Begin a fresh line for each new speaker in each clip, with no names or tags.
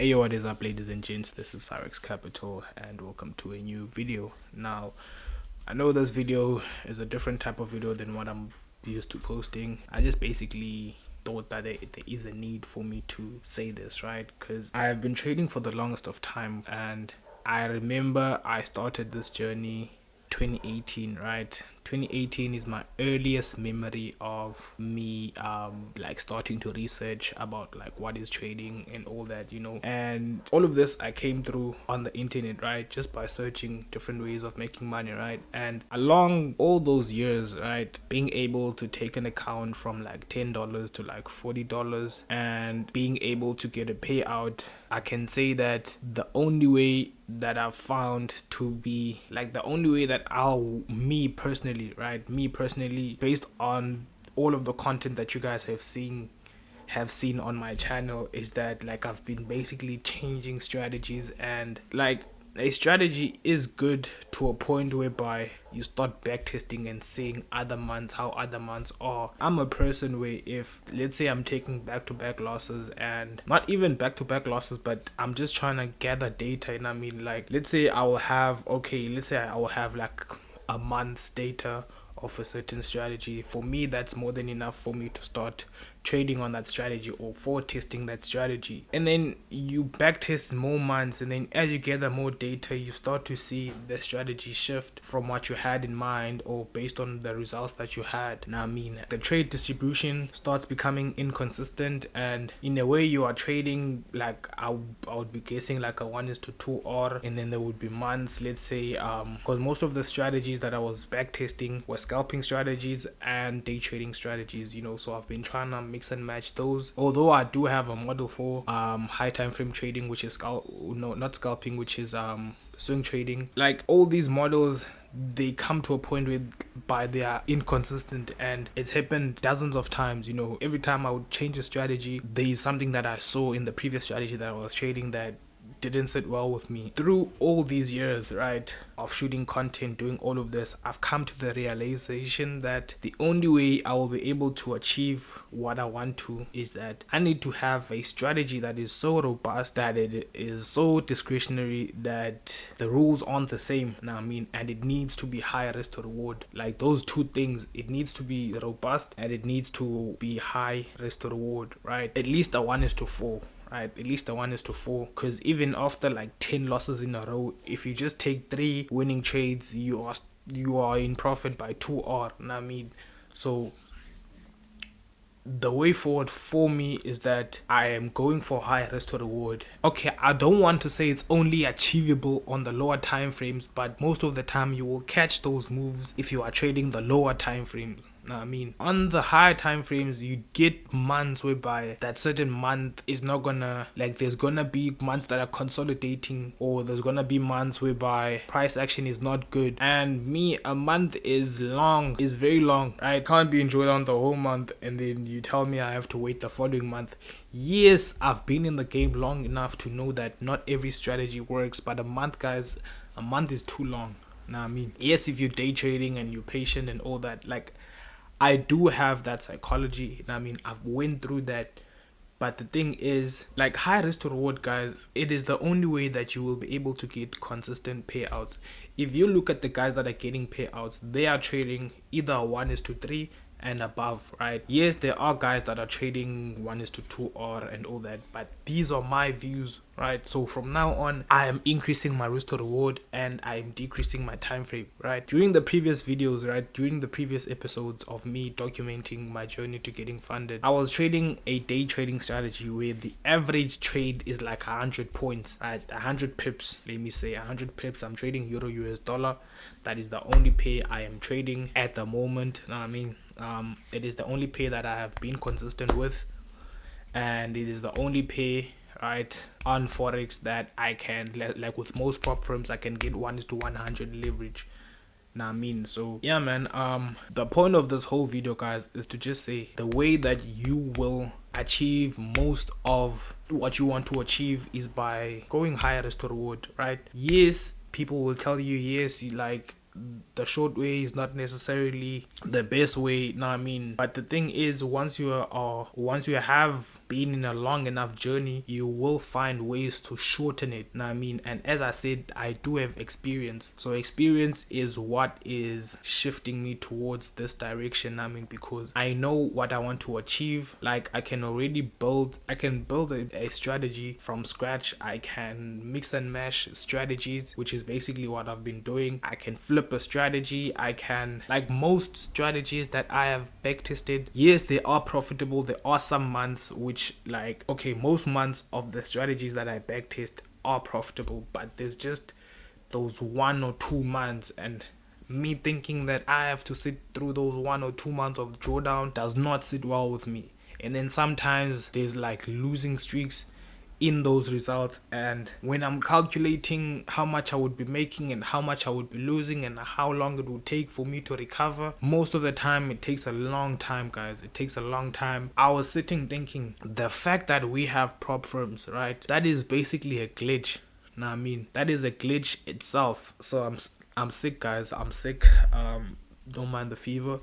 Hey, what is up, ladies and gents? This is Cyrex Capital, and welcome to a new video. Now, I know this video is a different type of video than what I'm used to posting. I just basically thought that there is a need for me to say this, right? Because I have been trading for the longest of time, and I remember I started this journey 2018, right? 2018 is my earliest memory of me like starting to research about like what is trading and all that, and all of this I came through on the internet, right? Just by searching different ways of making money, right? And along all those years, right, being able to take an account from like $10 to like $40 and being able to get a payout, I can say that the only way that I've found to be like the only way that me personally, based on all of the content that you guys have seen on my channel, is that like I've been basically changing strategies, and like a strategy is good to a point whereby you start backtesting and seeing other months, how other months are. I'm a person where if let's say I'm taking back-to-back losses, and not even back-to-back losses, but I'm just trying to gather data, and I mean, like, let's say I will have like a month's data of a certain strategy. For me, that's more than enough for me to start trading on that strategy or for testing that strategy. And then you backtest more months, and then as you gather more data, you start to see the strategy shift from what you had in mind or based on the results that you had. Now, I mean, the trade distribution starts becoming inconsistent, and in a way you are trading like I would be guessing like a 1:2, or and then there would be months, let's say because most of the strategies that I was backtesting were scalping strategies and day trading strategies, so I've been trying to mix and match those. Although I do have a model for high time frame trading, which is not scalping, which is swing trading. Like, all these models, they come to a point where by they are inconsistent, and it's happened dozens of times. Every time I would change a strategy, there is something that I saw in the previous strategy that I was trading that didn't sit well with me. Through all these years, right, of shooting content, doing all of this, I've come to the realization that the only way I will be able to achieve what I want to is that I need to have a strategy that is so robust, that it is so discretionary, that the rules aren't the same. Now, I mean, and it needs to be high risk to reward. Like, those two things, it needs to be robust and it needs to be high risk to reward, right? At least a 1:4. Right, at least a 1:4, because even after like 10 losses in a row, if you just take 3 winning trades, you are in profit by 2 or. I mean, so the way forward for me is that I am going for high risk to reward. Okay, I don't want to say it's only achievable on the lower time frames, but most of the time you will catch those moves if you are trading the lower time frames. I mean, on the higher time frames, you get months whereby that certain month is not gonna, like, there's gonna be months that are consolidating, or there's gonna be months whereby price action is not good. And a month is very long, right? Can't be enjoyed on the whole month, and then you tell me I have to wait the following month. Yes, I've been in the game long enough to know that not every strategy works, but a month, guys, a month is too long. I mean, yes, if you're day trading and you're patient and all that, like, I do have that psychology, and I mean, I've went through that. But the thing is, like, high risk to reward, guys, it is the only way that you will be able to get consistent payouts. If you look at the guys that are getting payouts, they are trading either 1:3 and above, right? Yes, there are guys that are trading 1:2 or and all that, but these are my views, right? So from now on, I am increasing my risk to reward and I am decreasing my time frame, right? During the previous videos, right, during the previous episodes of me documenting my journey to getting funded, I was trading a day trading strategy where the average trade is like 100 points, right? 100 pips, let me say 100 pips. I'm trading euro US dollar. That is the only pay I am trading at the moment. I mean, it is the only pay that I have been consistent with, and it is the only pay, right, on forex that I can, like with most PropFirms, I can get 1:100 leverage. Now, I mean, so yeah, man, the point of this whole video, guys, is to just say the way that you will achieve most of what you want to achieve is by going higher risk to reward, right? Yes, people will tell you, yes, the short way is not necessarily the best way. Know what I mean? But the thing is, once you have been in a long enough journey, you will find ways to shorten it. Know what I mean? And as I said, I do have experience. So experience is what is shifting me towards this direction. Know what I mean? Because I know what I want to achieve. Like I can build a strategy from scratch. I can mix and mash strategies, which is basically what I've been doing. I can flip a strategy. I can, like most strategies that I have back tested, yes, they are profitable. There are some months which, like, okay, most months of the strategies that I back test are profitable, but there's just those 1 or 2 months, and me thinking that I have to sit through those 1 or 2 months of drawdown does not sit well with me. And then sometimes there's like losing streaks in those results, and when I'm calculating how much I would be making and how much I would be losing and how long it would take for me to recover, most of the time it takes a long time, guys. It takes a long time. I was sitting thinking, the fact that we have PropFirms, right, that is basically a glitch. Know what I mean? That is a glitch itself. So I'm sick, guys. I'm sick. Don't mind the fever.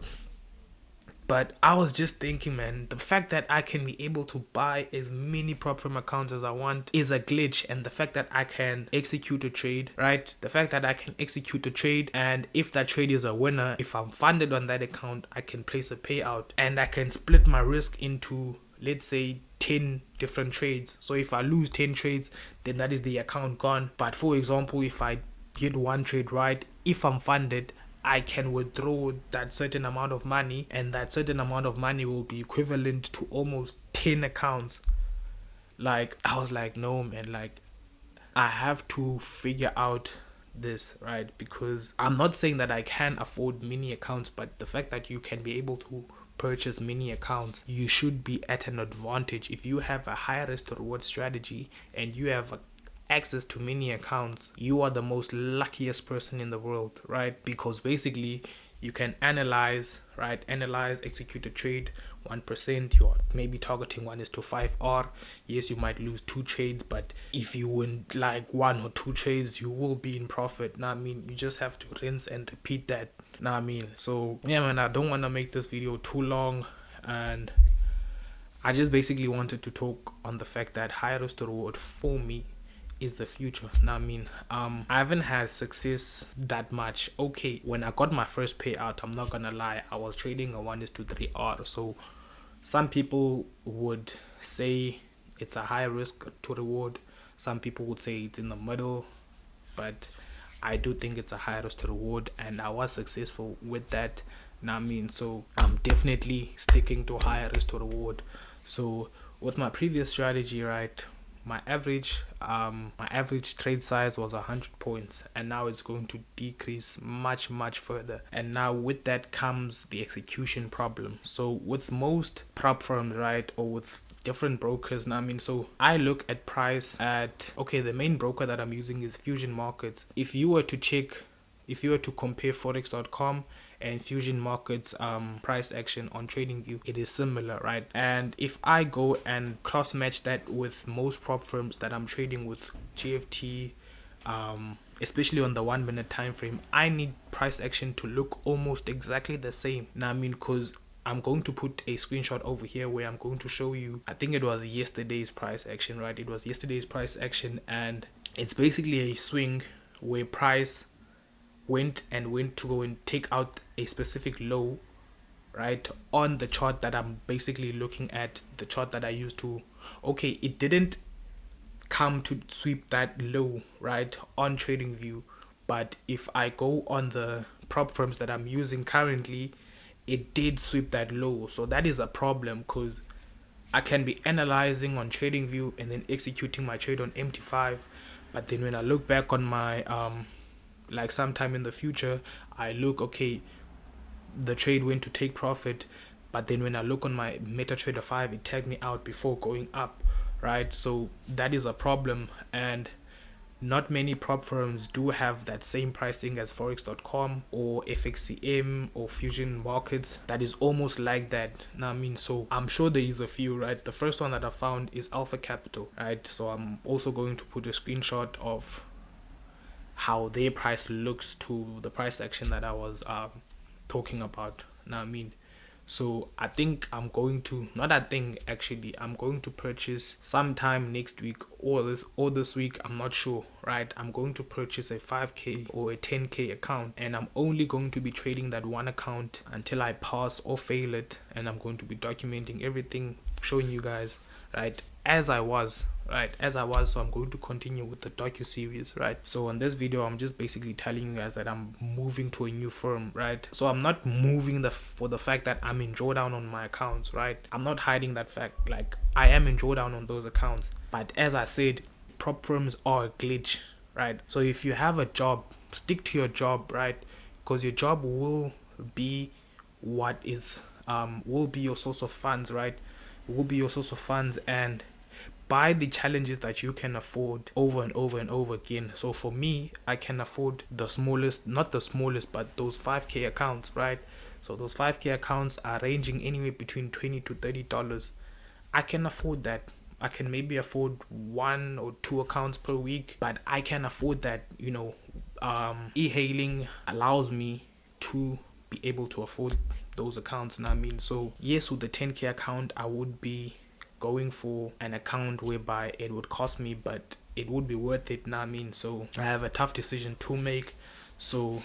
But I was just thinking, man, the fact that I can be able to buy as many PropFirm accounts as I want is a glitch. And the fact that I can execute a trade, right? The fact that I can execute a trade, and if that trade is a winner, if I'm funded on that account, I can place a payout, and I can split my risk into, let's say, 10 different trades. So if I lose 10 trades, then that is the account gone. But for example, if I get one trade right, if I'm funded, I can withdraw that certain amount of money, and that certain amount of money will be equivalent to almost 10 accounts. Like, I was like, no, man, like, I have to figure out this, right? Because I'm not saying that I can afford many accounts, but the fact that you can be able to purchase many accounts, you should be at an advantage. If you have a high risk to reward strategy and you have access to many accounts, you are the most luckiest person in the world, right? Because basically you can analyze, execute a trade 1%. You're maybe targeting 1:5R. Yes, you might lose 2 trades, but if you win like 1 or 2 trades, you will be in profit. Now I mean, you just have to rinse and repeat that. Now I mean, so yeah, man, I don't want to make this video too long, and I just basically wanted to talk on the fact that high risk to reward for me is the future. Now I mean, I haven't had success that much. Okay, when I got my first payout, I'm not gonna lie, I was trading a 1:3R. So some people would say it's a high risk to reward, some people would say it's in the middle, but I do think it's a high risk to reward, and I was successful with that. Now I mean, so I'm definitely sticking to high risk to reward. So with my previous strategy, right, my average trade size was 100 points, and now it's going to decrease much further. And now with that comes the execution problem. So with most prop firms, right, or with different brokers, I mean, so I look at price at, okay, the main broker that I'm using is Fusion Markets. If you were to compare forex.com and Fusion Markets price action on TradingView, it is similar, right? And if I go and cross match that with most prop firms that I'm trading with, GFT, especially on the 1 minute time frame, I need price action to look almost exactly the same. Now I mean, because I'm going to put a screenshot over here where I'm going to show you, I think it was yesterday's price action, right? It was yesterday's price action, and it's basically a swing where price went to go and take out a specific low, right, on the chart that I'm basically looking at, the chart that I used to, okay, it didn't come to sweep that low, right, on TradingView, but if I go on the prop firms that I'm using currently, it did sweep that low. So that is a problem, because I can be analyzing on TradingView and then executing my trade on MT5, but then when I look back on my like sometime in the future, I look, okay, the trade went to take profit, but then when I look on my MetaTrader 5, it tagged me out before going up, right? So that is a problem, and not many prop firms do have that same pricing as forex.com or FXCM or Fusion Markets that is almost like that. Now I mean, so I'm sure there is a few, right? The first one that I found is Alpha Capital, right? So I'm also going to put a screenshot of how their price looks to the price action that I was talking about. Now I mean, so I think I'm going to, not I think actually, I'm going to purchase sometime next week or this week, I'm not sure, right? I'm going to purchase a 5k or a 10k account, and I'm only going to be trading that one account until I pass or fail it, and I'm going to be documenting everything, showing you guys, right, as I was. So I'm going to continue with the docu-series, right? So on this video, I'm just basically telling you guys that I'm moving to a new firm, right? So I'm not moving for the fact that I'm in drawdown on my accounts, right? I'm not hiding that fact. Like, I am in drawdown on those accounts, but as I said, PropFirms are a glitch, right? So if you have a job, stick to your job, right? Because your job will be what is will be your source of funds, right? Will be your source of funds, and buy the challenges that you can afford over and over and over again. So for me, I can afford the smallest, not the smallest, but those 5k accounts, right? So those 5k accounts are ranging anywhere between $20 to $30. I can afford that. I can maybe afford 1 or 2 accounts per week, but I can afford that. You know, e-hailing allows me to be able to afford those accounts. And I mean, so yes, with the 10k account, I would be going for an account whereby it would cost me, but it would be worth it. Now I mean, so I have a tough decision to make. So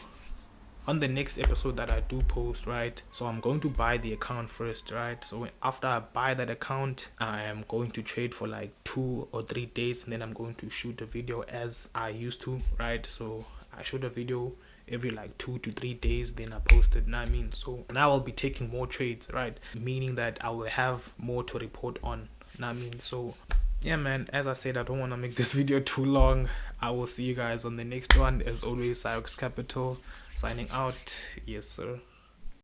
on the next episode that I do post, right, so I'm going to buy the account first, right? So after I buy that account, I am going to trade for like 2 or 3 days, and then I'm going to shoot a video as I used to, right? So I shoot a video every like 2 to 3 days, then I post it. Now I mean, so now I'll be taking more trades, right? Meaning that I will have more to report on. Now I mean, so yeah, man, as I said, I don't want to make this video too long. I will see you guys on the next one. As always, Cyrex Capital signing out. Yes, sir.